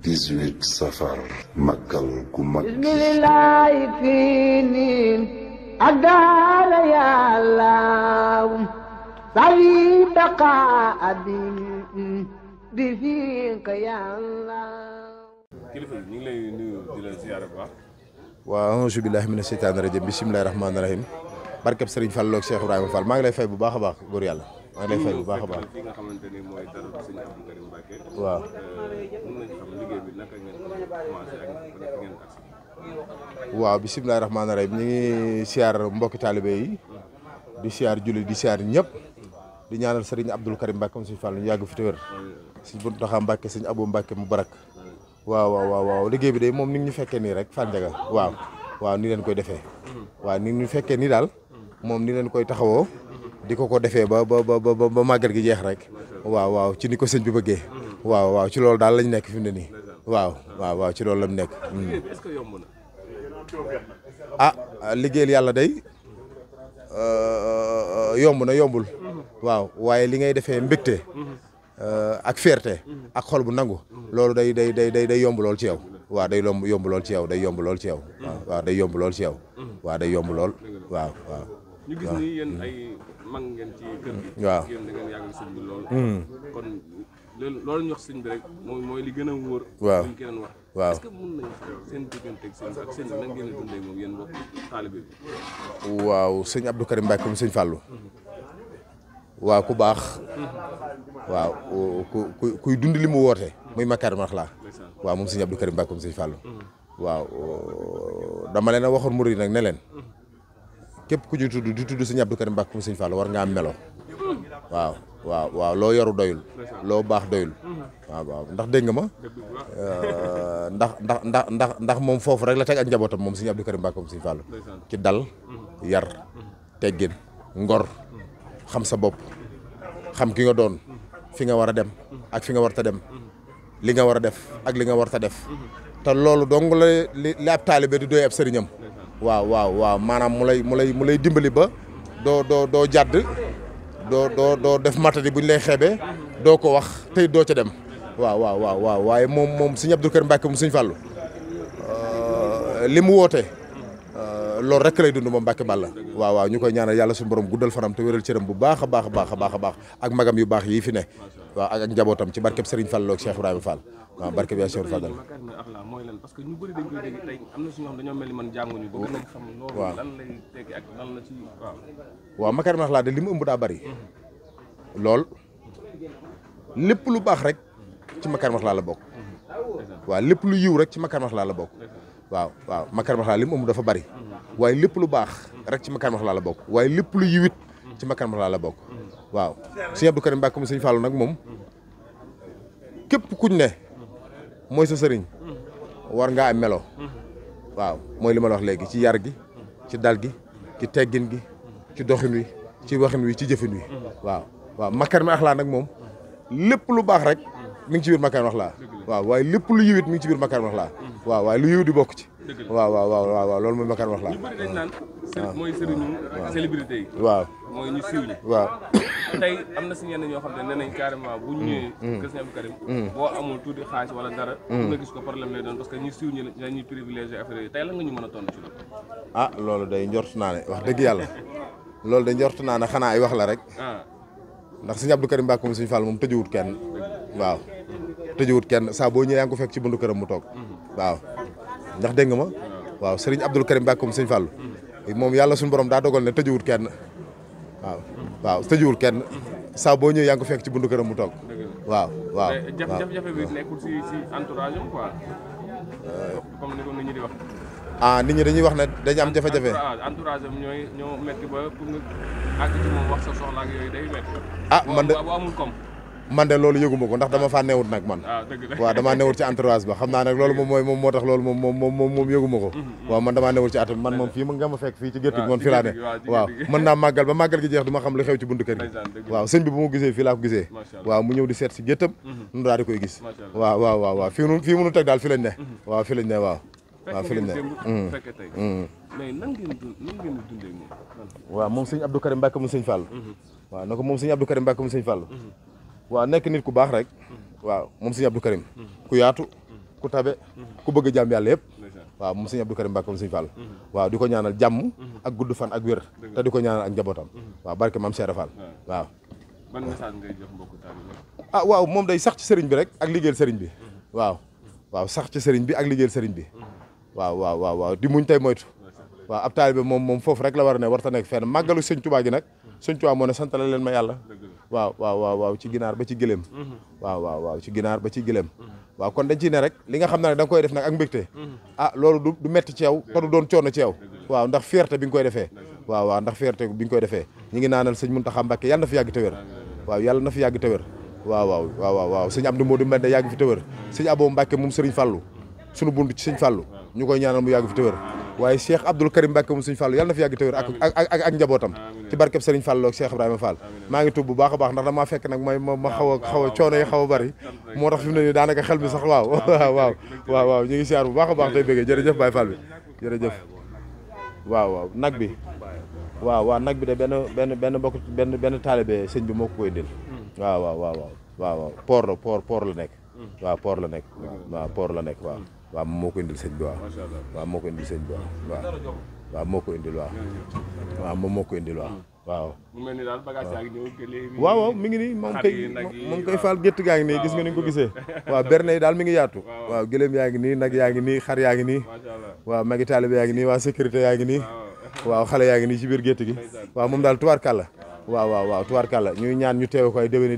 18 safar màggal gu mag bismillahi fiini adala yàllaw sawi baqa abi bi fiika yàllaw. kilifa bi ñu ngi lay nuyu di la ziyaara bu baax. waaw auzu billahi mina sheytaani rajim bismillahi rahmaani rahim barkeb Serigne Fall ak Cheikh Ibrahima Fall maa ngi lay fay bu baax a baax góor yàlla maa ngi lay fay bu baax a baax. fi nga xamante ni mooy dara Serigne Abdou Karim Mbacké. waaw mën nañu xam liggéey bi naka ngeen ko commencé ak naka ngeen agsi. waaw bismillahi rahmaani rahim ñu ngi siyaar mbokki taalibe yi di siyaar julli di siyaar ñëpp di ñaanal Serigne Abdou Karim Mbacké moom Serigne Fall ñu yàgg fi te wér Serigne Mountakha Mbacké Serigne Abou Mbacké mu barak waaw liggéey bi de moom ni ñu fekkee nii rek Fall Ndiaga waaw ni leen koy defee waaw ni ñu fekkee nii daal moom ni leen koy taxawoo di ko defee ba màggal gi jeex rek waaw ci ni ko sëñ bi bëggee waaw ci loolu daal lañ nekk fi mu ne nii waaw ci loolu lañ nekk. est-ce que yomb na. liggéeyal yàlla day yomb na yombul waaw waaye li ngay defee mbégte ak fierté ak xol bu nangu loolu day yomb lool ci yow waaw day yomb lool ci yow day yomb lool ci yow waaw day yomb lool ci yow waaw day yomb lool waaw. ñu gis ni yéen ay mag ngeen ci kër gi. waaw yéen da ngeen yàggal sëñ bi lool. kon loolu ñu wax sëñ bi rek mooy li gën a wóor. waaw luñ keneen wax. waaw est-ce que mën nañu xam seen diggante ak sëñ bi nan ngeen a dundee moom yéen mbokk taalibe bi. waaw sëñ Abdou Karim Mbacké mu sëñ Fallou waaw ku baax waaw kuy dund li mu woote muy Makarimal Akhlaq waaw moom sëñ Abdou Karim Mbacké mu sëñ Fallou waaw dama leen a waxoon murid nag ne leen képp ku ñu tudd di tudd sëñ Abdou Karim Mbacké mu sëñ Fallou war nga am melo waaw loo yoru doyul loo baax doyul waaw ndax dégg nga ma ndax moom foofu rek la teg ak njabootam moom sëñ Abdou Karim Mbacké mu sëñ Fallou ci dal yar teggin ngor xam sa bopp xam ki nga doon fi nga war a dem ak fi nga war ta dem li nga war a def ak li nga war ta def te loolu dong la li ab taalibe di doy ab sëriñam waaw maanaam mu lay dimbali ba doo jàdd doo def matadi bu ñu lay xeebee doo ko wax tey doo ca dem waaw waaye moom sëñ Abdou Karim Mbacké mu sëñ Fallou li mu woote loolu rek lay dund moom Mbacké Balla waaw ñu koy ñaanal yàlla suñu borom guddal fanam te wéral cëram bu baax a baax ak magam yu baax yii fi ne waaw ak njabootam ci barkeb Serigne Fall ak Cheikh Ibrahima Fall waaw barkeb yaa Cheikh Fadal. Makarimal Akhlaq mooy lan parce que ñu bëri dañ koy dégg tey am na suñu xam dañoo mel ni man jànguñu bëgg nañ xam loolu lan lay tekki ak lan la ci waaw Makarimal Akhlaq de li mu ëmb daa bari lool lépp lu baax rek ci Makarimal Akhlaq la bokk waaw lépp lu yiw rek ci Makarimal Akhlaq la bokk waaw Makarimal Akhlaq li mu ëmb dafa bari waaye lépp lu baax rek ci Makarimal Akhlaq la bokk waaye lépp lu yiwit ci Makarimal Akhlaq la bokk waaw sëñ Abdou Karim Mbacké mu sëñ Fallou nag moom képp kuñ ne mooy sa sëriñ war ngaa am melo waaw mooy li ma la wax léegi ci yar gi ci dal gi ci teggin gi ci doxin wi ci waxin wi ci jëfin wi waaw Makarimal Akhlaq nag moom lépp lu baax rek mi ngi ci biir Makarimal Akhlaq waaw waaye lépp lu yiwit mi ngi ci biir Makarimal Akhlaq waaw waaye lu yiw di bokk ci waaw loolu mooy Makarimal Akhlaq. ñu bëri dañ naan mooy sëriñu célébrité yi. waaw mooy ñu siiw ñi. waaw tey am na si ñenn ñoo xam ne nee nañ carrément bu ñu ñëwee kër Sëñ Abdou Karim boo amul tuuti xaalis wala dara nga gis ko problème lay doon parce que ñu siiw ñi dañuy privilégié affaire yi tey lan nga ñu mën a tontu ci loolu. loolu day njort naa ne wax dëgg yàlla loolu day njort naa ne xanaa ay wax la rek ndax Sëñ Abdou Karim Mbacké moom Sëñ Fall moom tëjuwut kenn waaw tëjuwut kenn saa boo ñëwee yaa ngi ko fekk ci bundu këram mu toog waaw ndax dégg nga ma waaw Serigne Abdou Karim Mbacké moom Sëñ Fall moom yàlla suñu borom daa dogal ne tëjuwut kenn waaw tëjuwul kenn saa boo ñëwee yaa ngi ko fekk ci bundu këram mu toog waaw jafe-jafe bi nekkul si entourage am quoi comme ni ko nit ñi di wax nit ñi dañuy wax ne dañu am jafe-jafe entourage am ñoo metti ba pour nga àgg ci moom wax sa soxla ak yooyu day metti man de bu amul comme man de loolu yëguma ko ndax dama faa newut nag man waaw damaa newut ci entourage ba xam naa nag loolu moom moo tax loolu moom yëguma ko waaw man damaa newut ci atam man moom fii nga ma fekk fii ci gétt gi moom fii laa ne waaw mën naa màggal ba màggal gi jeex du ma xam li xew ci buntu kër gi waaw sëñ bi bu ma gisee fii laa ko gisee waaw mu ñëw di seet si géttam nu daal di koy gis waaw fii mu nu teg daal fi lañ ne waaw fi lañ ne waaw fi lañ ne mais nan ngeen dundee moom waaw moom sëñ Abdou Karim Mbacké mu sëñ Fall waaw na ko moom sëñ Abdou Karim Mbacké mu sëñ Fall waaw nekk nit ku baax rek waaw moom sëñ Abdou Karim ku yaatu ku tabe ku bëgg jàmm yàlla yëpp waaw moom sëñ Abdou Karim Mbacke moom sëñ Fall waaw di ko ñaanal jàmm ak gudd fan ak wér te di ko ñaanal ak njabootam waaw barke maam Cheikh Fall waaw ban message ngay jox mbokku taalibe waaw moom day sax ci sëriñ bi rek ak liggéeyal sëriñ bi waaw sax ci sëriñ bi ak liggéeyal sëriñ bi waaw di muñ tey moytu waaw ab taalibe moom foofu rek la war a ne war ta nekk fenn màggalu sëñ Tuubaa gi nag sëñ Tuubaa moo ne santale leen ma yàlla waaw ci ginaar ba ci gëléem waaw ci ginaar ba ci gëléem waaw kon dañ ciy ne rek li nga xam ne nag da nga koy def nag ak mbégte loolu du metti ci yow te du doon coono ci yow waaw ndax fierté bi nga koy defee waaw ndax fierté bi nga koy defee ñi ngi naanal sëñ Muntaxa Mbàkke yàlla na fi yàgg te wér waaw yàlla na fi yàgg te wér waaw sëñ Amdi Modou Mbende yàgg fi te wér sëñ Abo Mbàkke moom sëriñ Fallu sunu bunt ci sëñ Fallu ñu koy ñaanal mu yàgg fi te wér waaye Cheikh Abdoul Karim Mbacke moom sëñ Fallu yàlla na fi yàgg te wér ak njabootam ci barkeb Serigne Fallu ak Cheikh Ibrahima Fall maa ngi tuub bu baax a baax ndax damaa fekk nag ma xaw a coono yi xaw a bari moo tax fi mu ne nii daanaka xel bi sax waaw ñu ngi siyaar bu baax a baax tey bëggee jërëjëf Baye Fall bi jërëjëf waaw nag bi waaw nag bi de benn taalibe sëñ bi moo ko koy indil waaw port la nekk waaw port la nekk waaw moom moo ko indil sëñ bi waaw moo ko indil sëñ bi waaw moo ko indil waaw moom moo ko indil waaw mu mel ni daal bagage yaa ngi ñëw waaw mi ngi nii moom koy faal gétt gaa ngi nii gis nga ni nga ko gisee waaw berne yi daal mi ngi yaatu waaw gëléem yaa ngi nii nag yaa ngi nii xar yaa ngi nii waaw magi taalibe yaa ngi nii waa sécurité yaa ngi nii waaw xale yaa ngi nii ci biir gétt gi waaw moom daal tubaarkàlla waaw tubaarkàlla ñuy ñaan ñu teew ko ay déwéni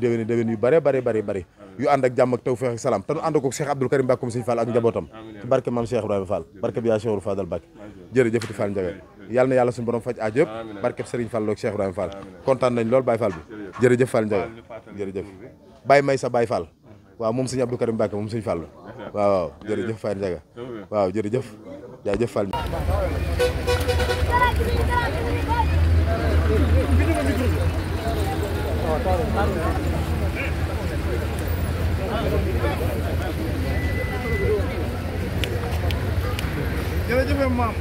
yu bari yu ànd ak jàmm ak tawfeex ak salaam te nu ànd ko Cheikh Abdoul Karim Mbacke sëñ Fall ak njabootam ci barke maam Cheikh Ibrahima Fall barke bi yaa Cheikhul Fadal Mbacke jërëjëfati Fall Ndiaga yàlla na yàlla suñu borom faj aajo yëpp barke Serigne Fall ak Cheikh Ibrahima Fall kontaan nañ lool Baye Fall bi jërëjëf Fall Ndiaga jërëjëf Baye may sa Baye Fall waaw moom sëñ Abdou Karim Mbacke moom sëñ Fall waaw jërëjëf Fall Ndiaga waaw jërëjëf jaajëf Fall jërëjëf maam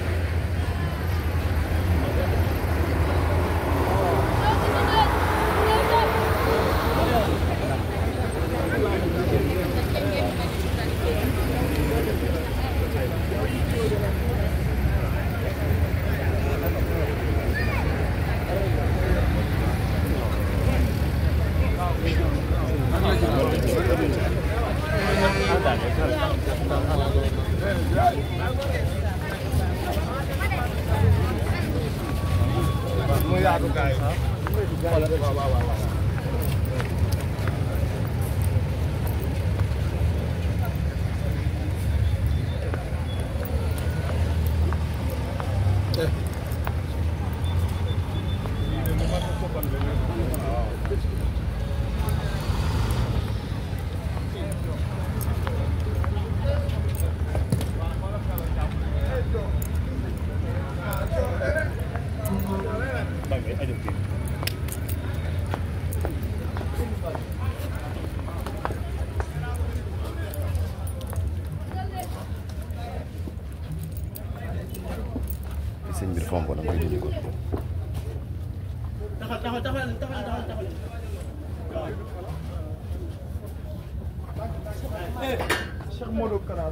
sëñ bi fomp na mooy dindi ko Cheikh Modou Kara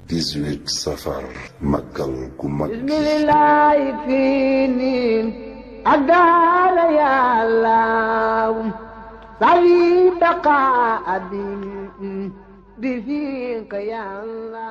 dix-huit safar màggal gu mag bismillahi fii niin ak daara yàllaaw sawi baqa abi bi fiika yàlla